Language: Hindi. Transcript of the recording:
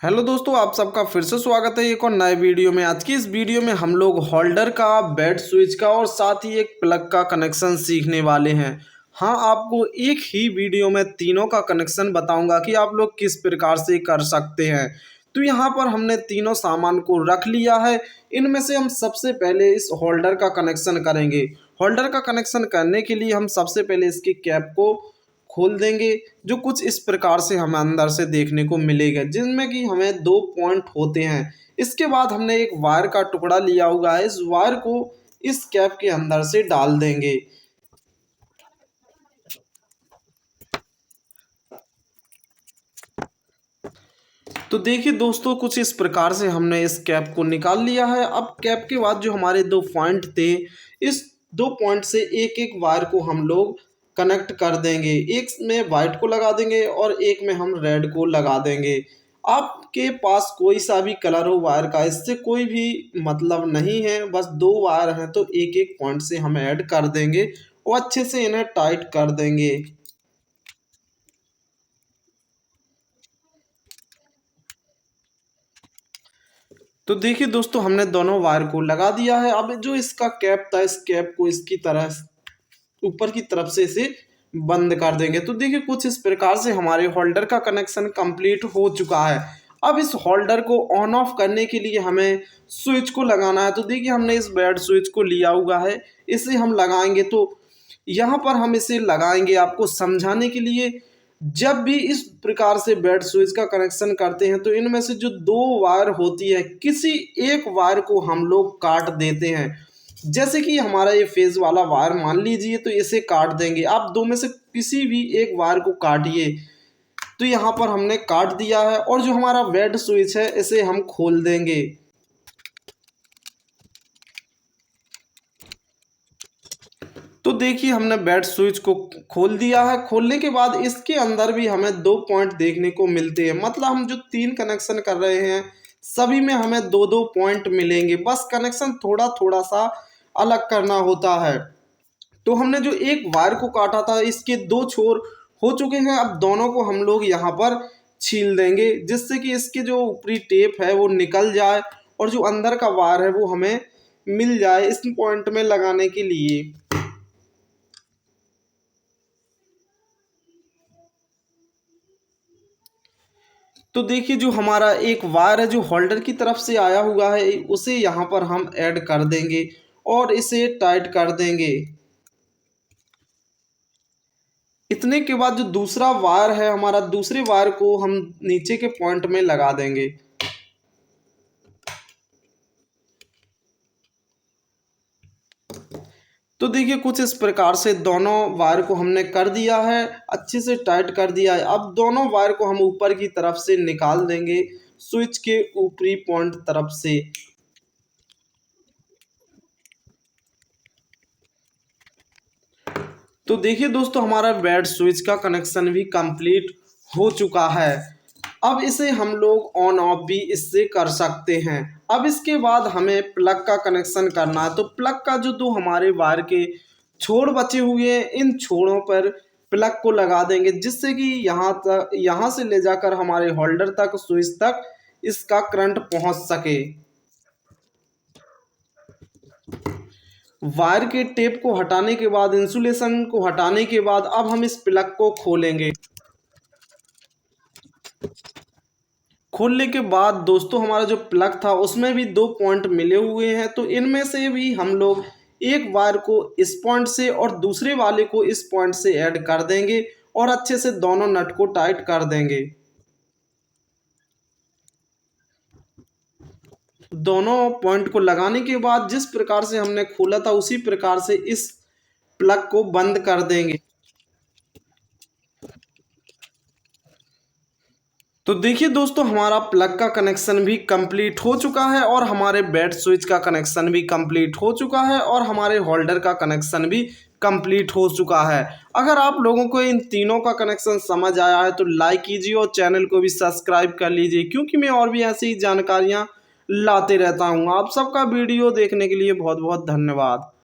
हेलो दोस्तों, आप सबका फिर से स्वागत है एक और नए वीडियो में। आज की इस वीडियो में हम लोग होल्डर का, बेड स्विच का और साथ ही एक प्लग का कनेक्शन सीखने वाले हैं। हाँ, आपको एक ही वीडियो में तीनों का कनेक्शन बताऊंगा कि आप लोग किस प्रकार से कर सकते हैं। तो यहाँ पर हमने तीनों सामान को रख लिया है। इनमें से हम सबसे पहले इस होल्डर का कनेक्शन करेंगे। होल्डर का कनेक्शन करने के लिए हम सबसे पहले इसकी कैप को खोल देंगे, जो कुछ इस प्रकार से हमें अंदर से देखने को मिलेगा, जिनमें कि हमें दो पॉइंट होते हैं। इसके बाद हमने एक वायर का टुकड़ा लिया हुआ है, इस वायर को इस कैप के अंदर से डाल देंगे। तो देखिए दोस्तों, कुछ इस प्रकार से हमने इस कैप को निकाल लिया है। अब कैप के बाद जो हमारे दो पॉइंट थे, इस दो पॉइंट से एक एक वायर को हम लोग कनेक्ट कर देंगे। एक में वाइट को लगा देंगे और एक में हम रेड को लगा देंगे। आपके पास कोई सा भी कलर हो वायर का, इससे कोई भी मतलब नहीं है। बस दो वायर हैं तो एक एक पॉइंट से हम ऐड कर देंगे और अच्छे से इन्हें टाइट कर देंगे। तो देखिए दोस्तों, हमने दोनों वायर को लगा दिया है। अब जो इसका कैप था, इस कैप को इसकी तरह ऊपर की तरफ से इसे बंद कर देंगे। तो देखिए कुछ इस प्रकार से हमारे होल्डर का कनेक्शन कंप्लीट हो चुका है। अब इस होल्डर को ऑन ऑफ करने के लिए हमें स्विच को लगाना है। तो देखिए हमने इस बेड स्विच को लिया हुआ है, इसे हम लगाएंगे। तो यहाँ पर हम इसे लगाएंगे आपको समझाने के लिए। जब भी इस प्रकार से बेड स्विच का कनेक्शन करते हैं तो इनमें से जो दो वायर होती है, किसी एक वायर को हम लोग काट देते हैं। जैसे कि हमारा ये फेज वाला वायर मान लीजिए, तो इसे काट देंगे। आप दो में से किसी भी एक वायर को काटिए। तो यहाँ पर हमने काट दिया है और जो हमारा बेड स्विच है इसे हम खोल देंगे। तो देखिए हमने बेड स्विच को खोल दिया है। खोलने के बाद इसके अंदर भी हमें दो पॉइंट देखने को मिलते हैं। मतलब हम जो तीन कनेक्शन कर रहे हैं सभी में हमें दो दो पॉइंट मिलेंगे। बस कनेक्शन थोड़ा थोड़ा सा अलग करना होता है। तो हमने जो एक वायर को काटा था, इसके दो छोर हो चुके हैं। अब दोनों को हम लोग यहाँ पर छील देंगे, जिससे कि इसके जो ऊपरी टेप है वो निकल जाए और जो अंदर का वायर है वो हमें मिल जाए इस पॉइंट में लगाने के लिए। तो देखिए जो हमारा एक वायर है जो होल्डर की तरफ से आया हुआ है, उसे यहाँ पर हम ऐड कर देंगे और इसे टाइट कर देंगे। इतने के बाद जो दूसरा वायर है हमारा, दूसरे वायर को हम नीचे के पॉइंट में लगा देंगे। तो देखिए कुछ इस प्रकार से दोनों वायर को हमने कर दिया है, अच्छे से टाइट कर दिया है। अब दोनों वायर को हम ऊपर की तरफ से निकाल देंगे, स्विच के ऊपरी पॉइंट तरफ से। तो देखिए दोस्तों, हमारा बेड स्विच का कनेक्शन भी कंप्लीट हो चुका है। अब इसे हम लोग ऑन ऑफ भी इससे कर सकते हैं। अब इसके बाद हमें प्लग का कनेक्शन करना है। तो प्लग का जो दो हमारे वायर के छोर बचे हुए हैं, इन छोरों पर प्लग को लगा देंगे, जिससे कि यहाँ से ले जाकर हमारे होल्डर तक, स्विच तक इसका करंट पहुँच सके। वायर के टेप को हटाने के बाद, इंसुलेशन को हटाने के बाद अब हम इस प्लग को खोलेंगे। खोलने के बाद दोस्तों, हमारा जो प्लग था उसमें भी दो पॉइंट मिले हुए हैं। तो इनमें से भी हम लोग एक वायर को इस पॉइंट से और दूसरे वाले को इस पॉइंट से ऐड कर देंगे और अच्छे से दोनों नट को टाइट कर देंगे। दोनों पॉइंट को लगाने के बाद जिस प्रकार से हमने खोला था उसी प्रकार से इस प्लग को बंद कर देंगे। तो देखिए दोस्तों, हमारा प्लग का कनेक्शन भी कंप्लीट हो चुका है और हमारे बेड स्विच का कनेक्शन भी कंप्लीट हो चुका है और हमारे होल्डर का कनेक्शन भी कंप्लीट हो चुका है। अगर आप लोगों को इन तीनों का कनेक्शन समझ आया है तो लाइक कीजिए और चैनल को भी सब्सक्राइब कर लीजिए, क्योंकि मैं और भी ऐसी जानकारियाँ लाते रहता हूँ। आप सबका वीडियो देखने के लिए बहुत बहुत धन्यवाद।